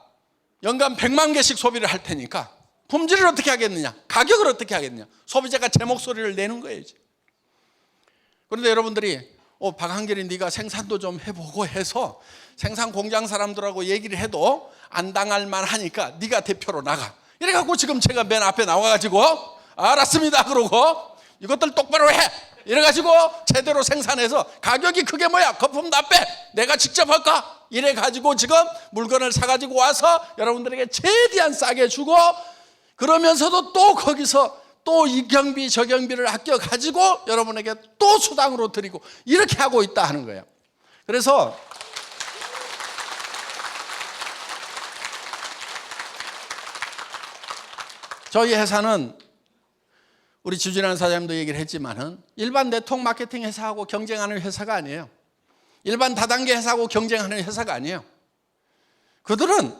연간 100만 개씩 소비를 할 테니까 품질을 어떻게 하겠느냐, 가격을 어떻게 하겠느냐, 소비자가 제 목소리를 내는 거예요 이제. 그런데 여러분들이 박한결이 네가 생산도 좀 해보고 해서 생산 공장 사람들하고 얘기를 해도 안 당할 만하니까 네가 대표로 나가, 이래갖고 지금 제가 맨 앞에 나와가지고 알았습니다 그러고 이것들 똑바로 해 이래가지고 제대로 생산해서 가격이 그게 뭐야, 거품 다 빼, 내가 직접 할까, 이래가지고 지금 물건을 사가지고 와서 여러분들에게 최대한 싸게 주고, 그러면서도 또 거기서 또 이 경비 저 경비를 아껴가지고 여러분에게 또 수당으로 드리고, 이렇게 하고 있다 하는 거예요. 그래서 저희 회사는 우리 주진환 사장님도 얘기를 했지만은 일반 네트워크 마케팅 회사하고 경쟁하는 회사가 아니에요. 일반 다단계 회사하고 경쟁하는 회사가 아니에요. 그들은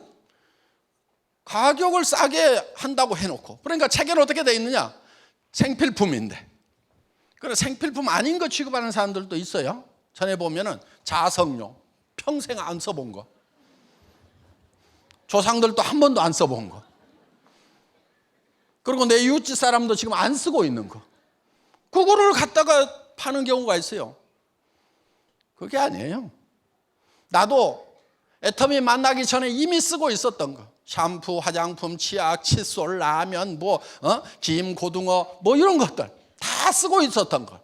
가격을 싸게 한다고 해놓고, 그러니까 책에는 어떻게 돼 있느냐, 생필품인데, 그래 생필품 아닌 거 취급하는 사람들도 있어요. 전에 보면은 자석용, 평생 안 써본 거, 조상들도 한 번도 안 써본 거, 그리고 내 이웃집 사람도 지금 안 쓰고 있는 거, 그거를 갖다가 파는 경우가 있어요. 그게 아니에요. 나도 애터미 만나기 전에 이미 쓰고 있었던 거, 샴푸, 화장품, 치약, 칫솔, 라면, 김, 고등어, 이런 것들 다 쓰고 있었던 거.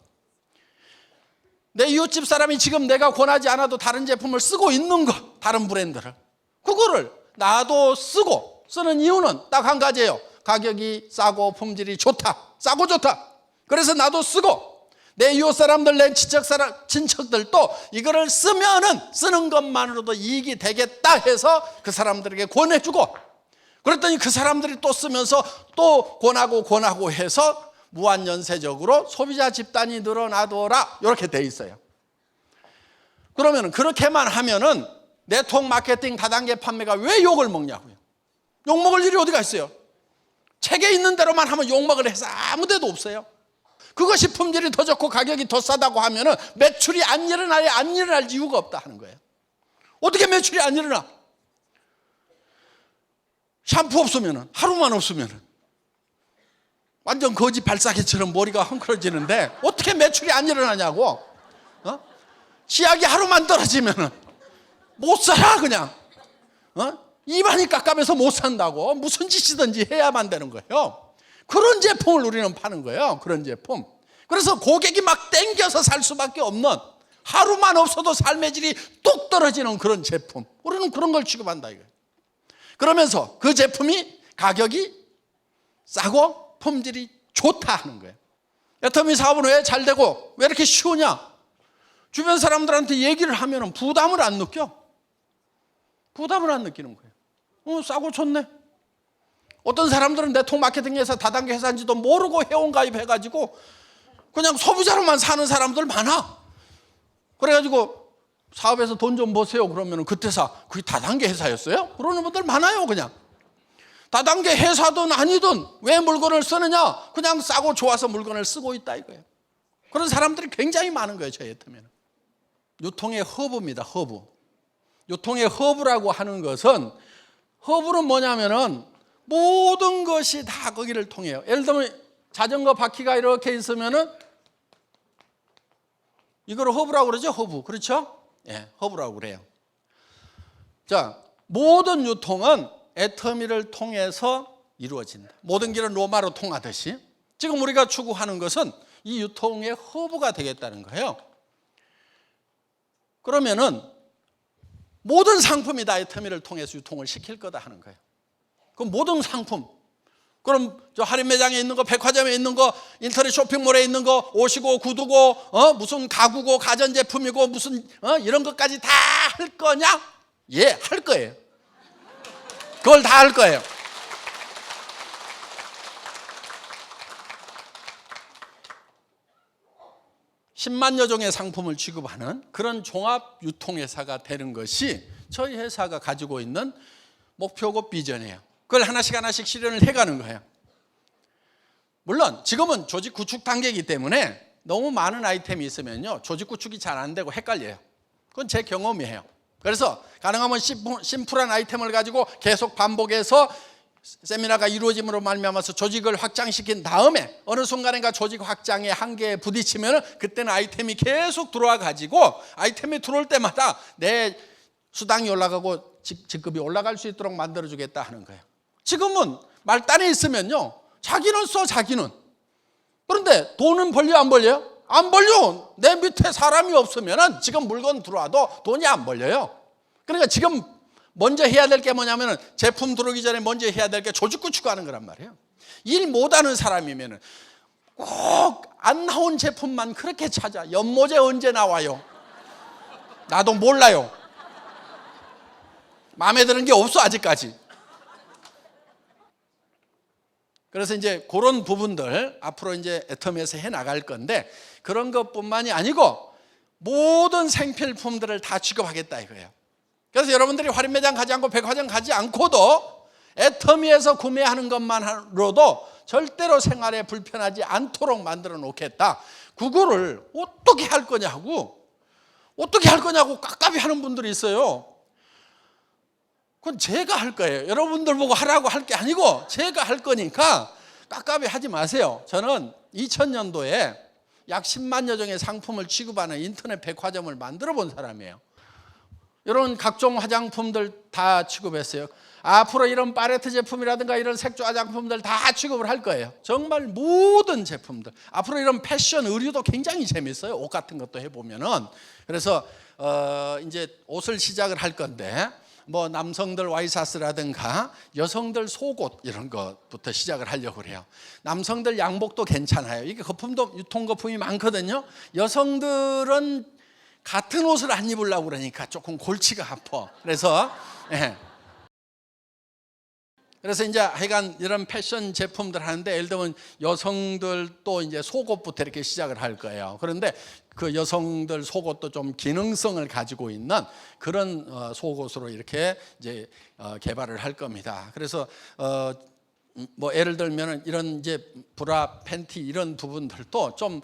내 이웃집 사람이 지금 내가 권하지 않아도 다른 제품을 쓰고 있는 거, 다른 브랜드를, 그거를 나도 쓰는 이유는 딱 한 가지예요. 가격이 싸고 품질이 좋다, 싸고 좋다. 그래서 나도 쓰고, 내 이웃 사람들, 내 친척들도 이거를 쓰는 것만으로도 이익이 되겠다 해서 그 사람들에게 권해주고, 그랬더니 그 사람들이 또 쓰면서 또 권하고 해서 무한연쇄적으로 소비자 집단이 늘어나더라, 이렇게 돼 있어요. 그러면 그렇게만 하면은 네트워크 마케팅 다단계 판매가 왜 욕을 먹냐고요. 욕 먹을 일이 어디가 있어요. 책에 있는 대로만 하면 욕먹을 회사 아무 데도 없어요. 그것이 품질이 더 좋고 가격이 더 싸다고 하면은 매출이 안 일어날 이유가 없다 하는 거예요. 어떻게 매출이 안 일어나? 샴푸 없으면은, 하루만 없으면은 완전 거지 발사기처럼 머리가 헝클어지는데 어떻게 매출이 안 일어나냐고. 치약이 하루만 떨어지면은 못 살아 그냥. 입안이 깝깝해서 못 산다고 무슨 짓이든지 해야만 되는 거예요. 그런 제품을 우리는 파는 거예요. 그런 제품. 그래서 고객이 막 땡겨서 살 수밖에 없는, 하루만 없어도 삶의 질이 뚝 떨어지는 그런 제품, 우리는 그런 걸 취급한다 이거예요. 그러면서 그 제품이 가격이 싸고 품질이 좋다 하는 거예요. 애터미 사업은 왜 잘 되고 왜 이렇게 쉬우냐? 주변 사람들한테 얘기를 하면 부담을 안 느껴. 부담을 안 느끼는 거예요. 싸고 좋네. 어떤 사람들은 네트워크 마케팅에서 다단계 회사인지도 모르고 회원가입 해가지고 그냥 소비자로만 사는 사람들 많아. 그래가지고 사업에서 돈 좀 버세요. 그러면 그때사 그게 다단계 회사였어요? 그러는 분들 많아요. 그냥 다단계 회사든 아니든 왜 물건을 쓰느냐? 그냥 싸고 좋아서 물건을 쓰고 있다 이거예요. 그런 사람들이 굉장히 많은 거예요. 저희 애터미는. 유통의 허브입니다. 허브. 유통의 허브라고 하는 것은, 허브는 뭐냐면은 모든 것이 다 거기를 통해요. 예를 들면 자전거 바퀴가 이렇게 있으면은 이걸 허브라고 그러죠. 허브. 그렇죠? 예, 허브라고 그래요. 자, 모든 유통은 애터미를 통해서 이루어진다. 모든 길은 로마로 통하듯이 지금 우리가 추구하는 것은 이 유통의 허브가 되겠다는 거예요. 그러면은 모든 상품이 다 애터미를 통해서 유통을 시킬 거다 하는 거예요. 그럼 모든 상품, 그럼 저 할인 매장에 있는 거, 백화점에 있는 거, 인터넷 쇼핑몰에 있는 거, 옷이고 구두고 무슨 가구고 가전제품이고 무슨 이런 것까지 다 할 거냐? 예, 할 거예요. 그걸 다 할 거예요. (10만여) 종의 상품을 취급하는 그런 종합 유통회사가 되는 것이 저희 회사가 가지고 있는 목표고 비전이에요. 그걸 하나씩 하나씩 실현을 해가는 거예요. 물론 지금은 조직 구축 단계이기 때문에 너무 많은 아이템이 있으면요 조직 구축이 잘 안 되고 헷갈려요. 그건 제 경험이에요. 그래서 가능하면 심플한 아이템을 가지고 계속 반복해서 세미나가 이루어짐으로 말미암아서 조직을 확장시킨 다음에 어느 순간인가 조직 확장의 한계에 부딪히면 그때는 아이템이 계속 들어와 가지고 아이템이 들어올 때마다 내 수당이 올라가고 직급이 올라갈 수 있도록 만들어주겠다 하는 거예요. 지금은 말단에 있으면요 자기는 써, 자기는. 그런데 돈은 벌려 안 벌려요? 안 벌려. 내 밑에 사람이 없으면 지금 물건 들어와도 돈이 안 벌려요. 그러니까 지금 먼저 해야 될 게 뭐냐면 제품 들어오기 전에 먼저 해야 될 게 조직 구축하는 거란 말이에요. 일 못하는 사람이면 꼭 안 나온 제품만 그렇게 찾아. 연모제 언제 나와요? 나도 몰라요. 마음에 드는 게 없어 아직까지. 그래서 이제 그런 부분들 앞으로 이제 애터미에서 해 나갈 건데 그런 것뿐만이 아니고 모든 생필품들을 다 취급하겠다 이거예요. 그래서 여러분들이 할인 매장 가지 않고 백화점 가지 않고도 애터미에서 구매하는 것만으로도 절대로 생활에 불편하지 않도록 만들어 놓겠다. 그거를 어떻게 할 거냐고 깝깝이 하는 분들이 있어요. 그건 제가 할 거예요. 여러분들 보고 하라고 할 게 아니고 제가 할 거니까 깝깝이 하지 마세요. 저는 2000년도에 약 10만여 종의 상품을 취급하는 인터넷 백화점을 만들어 본 사람이에요. 이런 각종 화장품들 다 취급했어요. 앞으로 이런 팔레트 제품이라든가 이런 색조 화장품들 다 취급을 할 거예요. 정말 모든 제품들. 앞으로 이런 패션 의류도 굉장히 재밌어요. 옷 같은 것도 해보면은. 그래서 이제 옷을 시작을 할 건데 뭐 남성들 와이셔츠라든가 여성들 속옷 이런 것부터 시작을 하려고 그래요. 남성들 양복도 괜찮아요. 이게 거품도 유통 거품이 많거든요. 여성들은 같은 옷을 안 입으려고 그러니까 조금 골치가 아파. 그래서 이제 하여간 이런 패션 제품들 하는데 예를 들면 여성들도 이제 속옷부터 이렇게 시작을 할 거예요. 그런데 그 여성들 속옷도 좀 기능성을 가지고 있는 그런 속옷으로 이렇게 이제 개발을 할 겁니다. 그래서 뭐 예를 들면 이런 이제 브라, 팬티 이런 부분들도 좀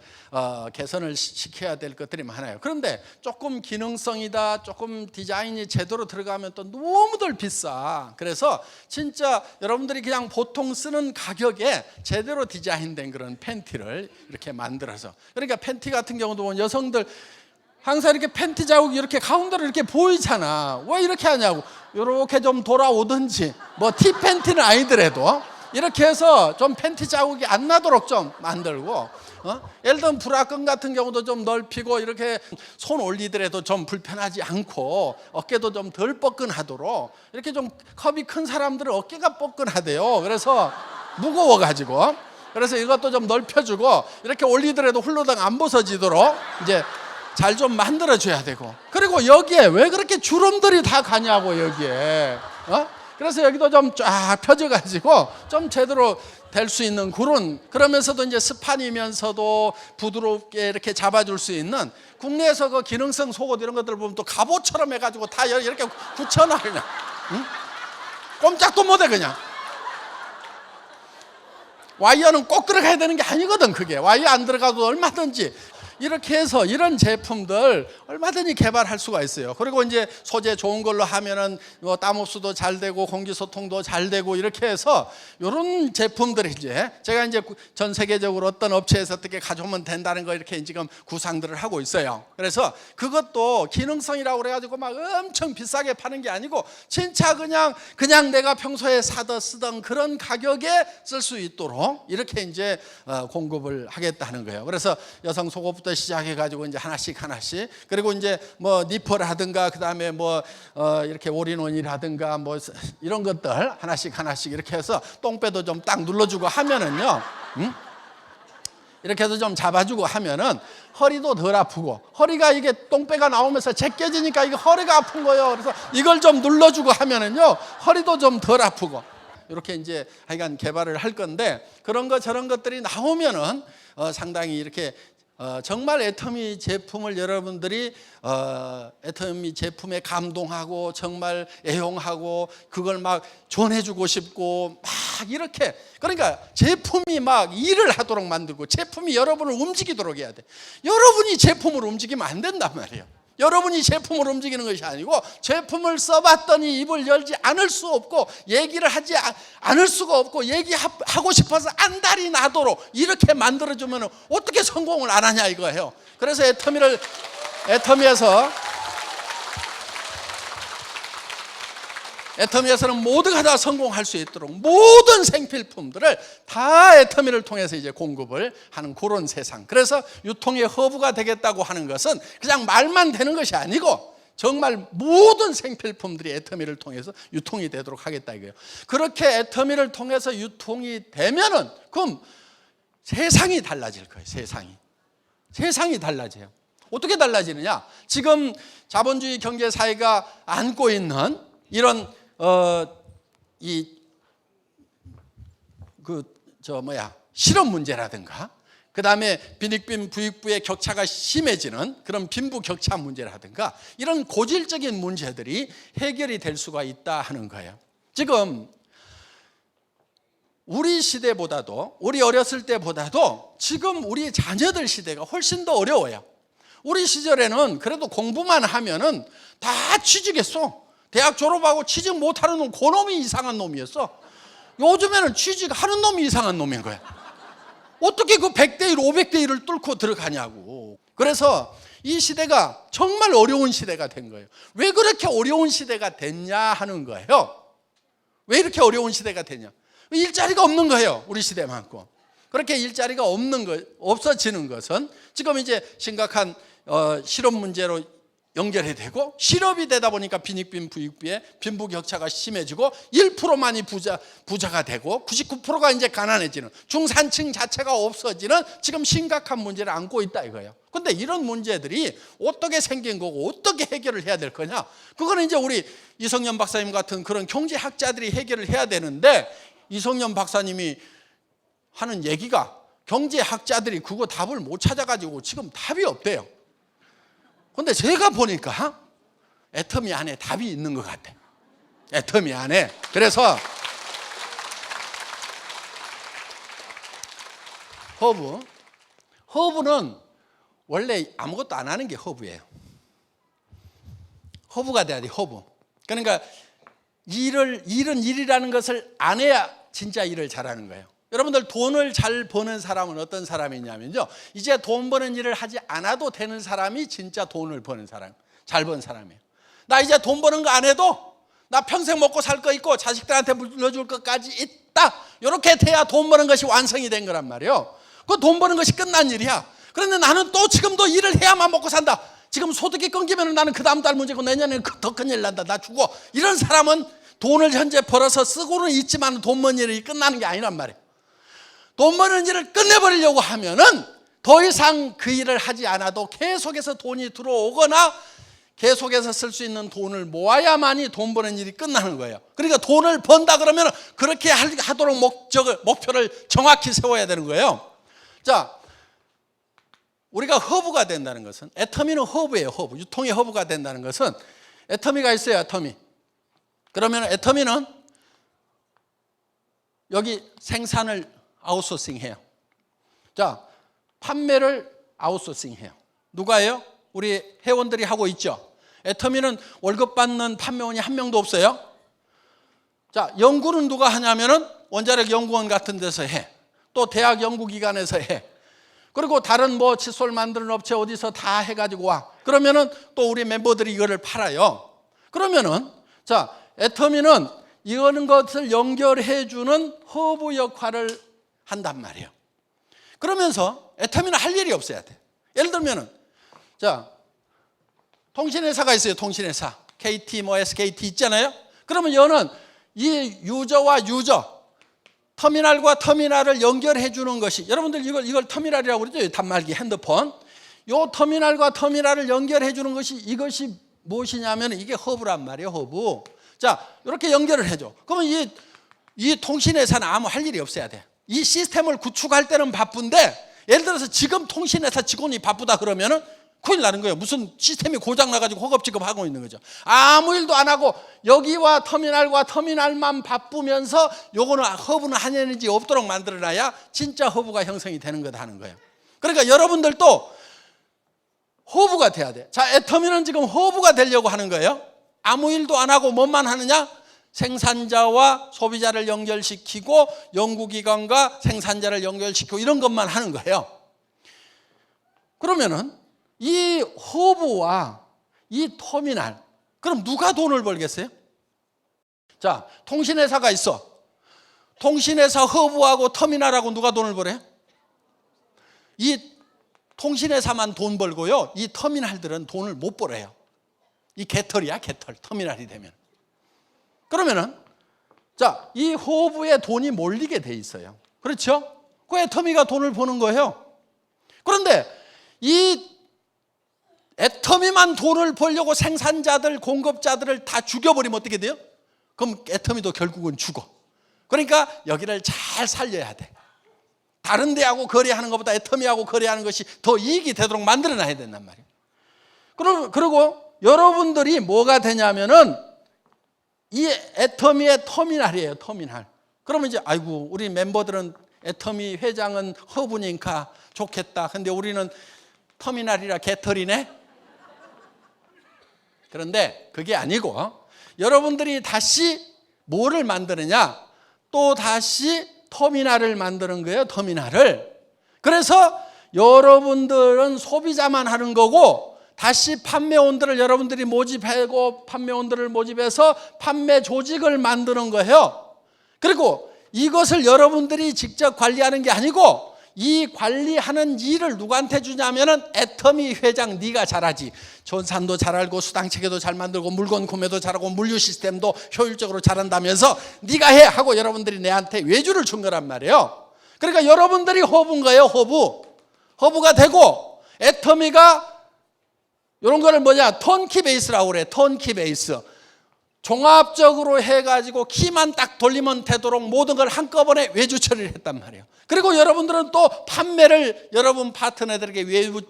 개선을 시켜야 될 것들이 많아요. 그런데 조금 기능성이다, 조금 디자인이 제대로 들어가면 또 너무들 비싸. 그래서 진짜 여러분들이 그냥 보통 쓰는 가격에 제대로 디자인된 그런 팬티를 이렇게 만들어서, 그러니까 팬티 같은 경우도 보면 여성들 항상 이렇게 팬티 자국이 이렇게 가운데로 이렇게 보이잖아. 왜 이렇게 하냐고. 이렇게 좀 돌아오든지, 뭐 티 팬티는 아니더라도 이렇게 해서 좀 팬티 자국이 안 나도록 좀 만들고, 예를 들면 브라끈 같은 경우도 좀 넓히고 이렇게 손 올리더라도 좀 불편하지 않고 어깨도 좀 덜 뻐근하도록, 이렇게 좀 컵이 큰 사람들은 어깨가 뻐근하대요. 그래서 무거워가지고, 그래서 이것도 좀 넓혀주고 이렇게 올리더라도 훌러덩 안 벗어지도록 이제 잘 좀 만들어줘야 되고, 그리고 여기에 왜 그렇게 주름들이 다 가냐고. 여기에 그래서 여기도 좀 쫙 펴져가지고 좀 제대로 될 수 있는 그러면서도 이제 스판이면서도 부드럽게 이렇게 잡아줄 수 있는 국내에서 그 기능성 속옷 이런 것들 보면 또 갑옷처럼 해가지고 다 이렇게 붙여놔 그냥. 응? 꼼짝도 못해 그냥. 와이어는 꼭 들어가야 되는 게 아니거든. 그게 와이어 안 들어가도 얼마든지 이렇게 해서 이런 제품들 얼마든지 개발할 수가 있어요. 그리고 이제 소재 좋은 걸로 하면은 뭐 땀 흡수도 잘 되고 공기 소통도 잘 되고 이렇게 해서 이런 제품들이 이제 제가 이제 전 세계적으로 어떤 업체에서 어떻게 가져오면 된다는 거 이렇게 지금 구상들을 하고 있어요. 그래서 그것도 기능성이라고 그래가지고 막 엄청 비싸게 파는 게 아니고 진짜 그냥 내가 평소에 쓰던 그런 가격에 쓸 수 있도록 이렇게 이제 공급을 하겠다는 거예요. 그래서 여성 속옷부터 시작해가지고 이제 하나씩 그리고 이제 뭐 니퍼라든가 그다음에 뭐 이렇게 올인원이라든가 뭐 이런 것들 하나씩 이렇게 해서 똥배도 좀 딱 눌러주고 하면은요, 이렇게 해서 좀 잡아주고 하면은 허리도 덜 아프고 허리가 이게 똥배가 나오면서 제껴지니까 이게 허리가 아픈 거예요. 그래서 이걸 좀 눌러주고 하면은요 허리도 좀 덜 아프고 이렇게 이제 하여간 개발을 할 건데 그런 거 저런 것들이 나오면은 상당히 이렇게 정말 애터미 제품을 여러분들이 애터미 제품에 감동하고 정말 애용하고 그걸 막 전해주고 싶고 막 이렇게 그러니까 제품이 막 일을 하도록 만들고 제품이 여러분을 움직이도록 해야 돼. 여러분이 제품을 움직이면 안 된단 말이에요. 여러분이 제품을 움직이는 것이 아니고 제품을 써봤더니 입을 열지 않을 수 없고 얘기를 하지 않을 수가 없고 얘기하고 싶어서 안달이 나도록 이렇게 만들어주면 어떻게 성공을 안 하냐 이거예요. 그래서 애터미에서는 모두가 다 성공할 수 있도록 모든 생필품들을 다 애터미를 통해서 이제 공급을 하는 그런 세상. 그래서 유통의 허브가 되겠다고 하는 것은 그냥 말만 되는 것이 아니고 정말 모든 생필품들이 애터미를 통해서 유통이 되도록 하겠다 이거예요. 그렇게 애터미를 통해서 유통이 되면은 그럼 세상이 달라질 거예요. 세상이 달라져요. 어떻게 달라지느냐? 지금 자본주의 경제 사회가 안고 있는 이런 실업 문제라든가 그 다음에 빈익빈 부익부의 격차가 심해지는 그런 빈부 격차 문제라든가 이런 고질적인 문제들이 해결이 될 수가 있다 하는 거예요. 지금 우리 시대보다도 우리 어렸을 때보다도 지금 우리 자녀들 시대가 훨씬 더 어려워요. 우리 시절에는 그래도 공부만 하면은 다 취직했어. 대학 졸업하고 취직 못하는 놈, 그 놈이 이상한 놈이었어. 요즘에는 취직하는 놈이 이상한 놈인 거야. 어떻게 그 100대 1, 500대 1을 뚫고 들어가냐고. 그래서 이 시대가 정말 어려운 시대가 된 거예요. 왜 그렇게 어려운 시대가 됐냐 하는 거예요. 왜 이렇게 어려운 시대가 됐냐? 일자리가 없는 거예요. 우리 시대만큼. 그렇게 일자리가 없어지는 것은 지금 이제 심각한 실업 문제로 연결이 되고 실업이 되다 보니까 빈익빈 부익부의 빈부 격차가 심해지고 1%만이 부자가 되고 99%가 이제 가난해지는 중산층 자체가 없어지는 지금 심각한 문제를 안고 있다 이거예요. 그런데 이런 문제들이 어떻게 생긴 거고 어떻게 해결을 해야 될 거냐? 그거는 이제 우리 이성년 박사님 같은 그런 경제학자들이 해결을 해야 되는데 이성년 박사님이 하는 얘기가 경제학자들이 그거 답을 못 찾아가지고 지금 답이 없대요. 그런데 제가 보니까 애터미 안에 답이 있는 것 같아요. 애터미 안에. 그래서 허브는 원래 아무것도 안 하는 게 허브예요. 허브가 돼야 돼. 허브. 그러니까 일은 일이라는 것을 안 해야 진짜 일을 잘하는 거예요. 여러분들 돈을 잘 버는 사람은 어떤 사람이냐면요, 이제 돈 버는 일을 하지 않아도 되는 사람이 진짜 돈을 버는 사람, 잘 버는 사람이에요. 나 이제 돈 버는 거 안 해도 나 평생 먹고 살 거 있고 자식들한테 물려줄 것까지 있다, 이렇게 돼야 돈 버는 것이 완성이 된 거란 말이에요. 그 돈 버는 것이 끝난 일이야. 그런데 나는 또 지금도 일을 해야만 먹고 산다. 지금 소득이 끊기면 나는 그 다음 달 문제고 내년에는 더 큰일 난다, 나 죽어. 이런 사람은 돈을 현재 벌어서 쓰고는 있지만 돈 버는 일이 끝나는 게 아니란 말이에요. 돈 버는 일을 끝내버리려고 하면은 더 이상 그 일을 하지 않아도 계속해서 돈이 들어오거나 계속해서 쓸 수 있는 돈을 모아야만이 돈 버는 일이 끝나는 거예요. 그러니까 돈을 번다 그러면 그렇게 하도록 목표를 정확히 세워야 되는 거예요. 자, 우리가 허브가 된다는 것은, 애터미는 허브예요. 허브. 유통의 허브가 된다는 것은 애터미가 있어요. 애터미. 그러면 애터미는 여기 생산을 아웃소싱해요. 자, 판매를 아웃소싱해요. 누가 해요? 우리 회원들이 하고 있죠. 애터미는 월급 받는 판매원이 한 명도 없어요. 자, 연구는 누가 하냐면은 원자력 연구원 같은 데서 해. 또 대학 연구기관에서 해. 그리고 다른 뭐 칫솔 만드는 업체 어디서 다 해가지고 와. 그러면은 또 우리 멤버들이 이거를 팔아요. 그러면은 자, 애터미는 이런 것을 연결해주는 허브 역할을 한단 말이에요. 그러면서 애터미는 할 일이 없어야 돼. 예를 들면은 자, 통신회사가 있어요. 통신회사. KT 뭐 SKT 있잖아요. 그러면 얘는 이 유저와 유저, 터미널과 터미널을 연결해 주는 것이, 여러분들 이걸 터미널이라고 그러죠. 단말기 핸드폰. 요 터미널과 터미널을 연결해 주는 것이, 이것이 무엇이냐면 이게 허브란 말이에요. 허브. 자, 이렇게 연결을 해줘. 그러면 이 통신회사는 아무 할 일이 없어야 돼. 이 시스템을 구축할 때는 바쁜데, 예를 들어서 지금 통신회사 직원이 바쁘다 그러면은 큰일 나는 거예요. 무슨 시스템이 고장 나가지고 허겁지겁 하고 있는 거죠. 아무 일도 안 하고 여기와 터미널과 터미널만 바쁘면서 요거는 허브는 한 에너지 없도록 만들어놔야 진짜 허브가 형성이 되는 거다 하는 거예요. 그러니까 여러분들도 허브가 돼야 돼. 자, 애터미는 지금 허브가 되려고 하는 거예요. 아무 일도 안 하고 뭐만 하느냐? 생산자와 소비자를 연결시키고 연구기관과 생산자를 연결시키고 이런 것만 하는 거예요. 그러면은 이 허브와 이 터미널, 그럼 누가 돈을 벌겠어요? 자, 통신회사가 있어. 통신회사 허브하고 터미널하고 누가 돈을 벌어요? 이 통신회사만 돈 벌고요, 이 터미널들은 돈을 못 벌어요. 이 개털이야, 개털. 터미널이 되면. 그러면은 자, 이 허브에 돈이 몰리게 돼 있어요. 그렇죠? 그 애터미가 돈을 버는 거예요. 그런데 이 애터미만 돈을 벌려고 생산자들, 공급자들을 다 죽여버리면 어떻게 돼요? 그럼 애터미도 결국은 죽어. 그러니까 여기를 잘 살려야 돼. 다른 데하고 거래하는 것보다 애터미하고 거래하는 것이 더 이익이 되도록 만들어놔야 된단 말이에요. 그리고 여러분들이 뭐가 되냐면은 이 애터미의 터미널이에요. 터미널. 그러면 이제 아이고, 우리 멤버들은 애터미 회장은 허브니까 좋겠다. 근데 우리는 터미널이라 개털이네. 그런데 그게 아니고 여러분들이 다시 뭐를 만드느냐? 또 다시 터미널을 만드는 거예요. 터미널을. 그래서 여러분들은 소비자만 하는 거고 다시 판매원들을 여러분들이 모집하고 판매원들을 모집해서 판매 조직을 만드는 거예요. 그리고 이것을 여러분들이 직접 관리하는 게 아니고 이 관리하는 일을 누구한테 주냐면은 애터미 회장, 네가 잘하지. 전산도 잘 알고 수당체계도 잘 만들고 물건 구매도 잘하고 물류 시스템도 효율적으로 잘한다면서 네가 해 하고 여러분들이 내한테 외주를 준 거란 말이에요. 그러니까 여러분들이 허브인 거예요. 허브가 되고 애터미가 이런 거를 뭐냐? 턴키 베이스라고 그래. 턴키 베이스. 종합적으로 해가지고 키만 딱 돌리면 되도록 모든 걸 한꺼번에 외주 처리를 했단 말이에요. 그리고 여러분들은 또 판매를 여러분 파트너들에게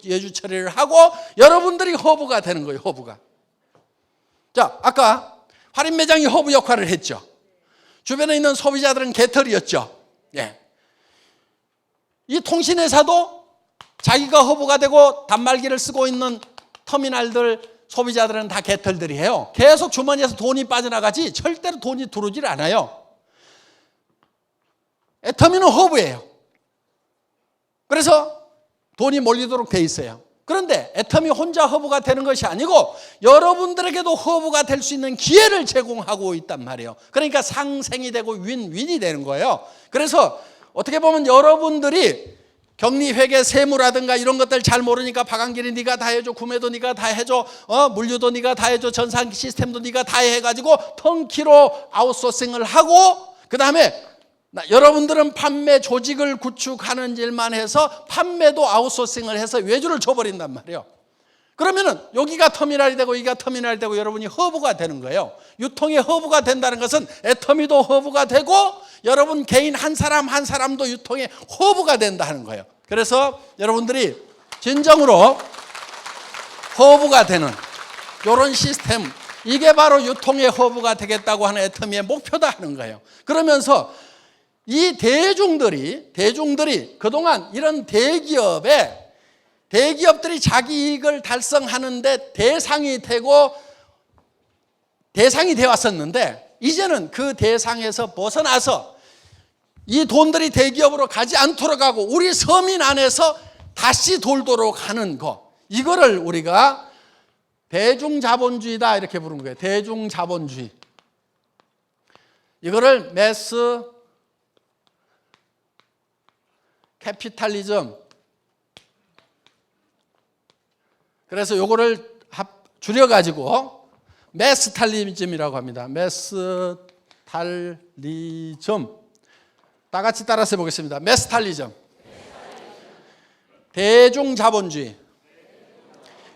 외주 처리를 하고 여러분들이 허브가 되는 거예요. 허브가. 자, 아까 할인 매장이 허브 역할을 했죠. 주변에 있는 소비자들은 개털이었죠. 예. 이 통신회사도 자기가 허브가 되고 단말기를 쓰고 있는 터미널들, 소비자들은 다 개털들이에요. 계속 주머니에서 돈이 빠져나가지 절대로 돈이 들어오질 않아요. 애터미는 허브예요. 그래서 돈이 몰리도록 돼 있어요. 그런데 애터미 혼자 허브가 되는 것이 아니고 여러분들에게도 허브가 될 수 있는 기회를 제공하고 있단 말이에요. 그러니까 상생이 되고 윈윈이 되는 거예요. 그래서 어떻게 보면 여러분들이 격리회계 세무라든가 이런 것들 잘 모르니까 박한길이 네가 다 해줘, 구매도 네가 다 해줘, 물류도 네가 다 해줘, 전산 시스템도 네가 다 해가지고 턴키로 아웃소싱을 하고 그 다음에 여러분들은 판매 조직을 구축하는 일만 해서 판매도 아웃소싱을 해서 외주를 줘버린단 말이에요. 그러면은 여기가 터미널이 되고 여기가 터미널이 되고 여러분이 허브가 되는 거예요. 유통의 허브가 된다는 것은 애터미도 허브가 되고 여러분 개인 한 사람 한 사람도 유통의 허브가 된다는 거예요. 그래서 여러분들이 진정으로 허브가 되는 이런 시스템, 이게 바로 유통의 허브가 되겠다고 하는 애터미의 목표다 하는 거예요. 그러면서 이 대중들이 그동안 이런 대기업들이 자기 이익을 달성하는데 대상이 되어 왔었는데, 이제는 그 대상에서 벗어나서 이 돈들이 대기업으로 가지 않도록 하고 우리 서민 안에서 다시 돌도록 하는 거, 이거를 우리가 대중자본주의다 이렇게 부르는 거예요. 대중자본주의. 이거를 매스 캐피탈리즘. 그래서 요거를 줄여가지고 매스탈리즘이라고 합니다. 매스탈리즘. 다 같이 따라서 해보겠습니다. 매스탈리즘. 대중자본주의.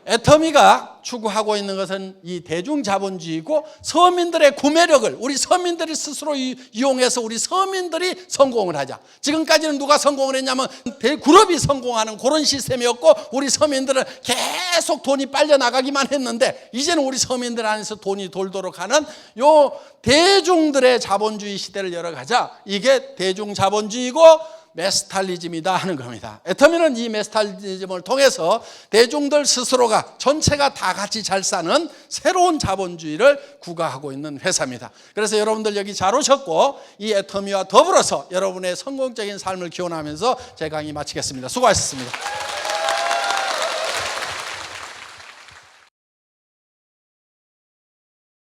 애터미가 추구하고 있는 것은 이 대중자본주의고, 서민들의 구매력을 우리 서민들이 스스로 이용해서 우리 서민들이 성공을 하자. 지금까지는 누가 성공을 했냐면 대그룹이 성공하는 그런 시스템이었고, 우리 서민들은 계속 돈이 빨려나가기만 했는데, 이제는 우리 서민들 안에서 돈이 돌도록 하는 요 대중들의 자본주의 시대를 열어가자. 이게 대중자본주의고 매스탈리즘이다 하는 겁니다. 애터미는 이 매스탈리즘을 통해서 대중들 스스로가 전체가 다 같이 잘 사는 새로운 자본주의를 구가하고 있는 회사입니다. 그래서 여러분들 여기 잘 오셨고, 이 애터미와 더불어서 여러분의 성공적인 삶을 기원하면서 제 강의 마치겠습니다. 수고하셨습니다.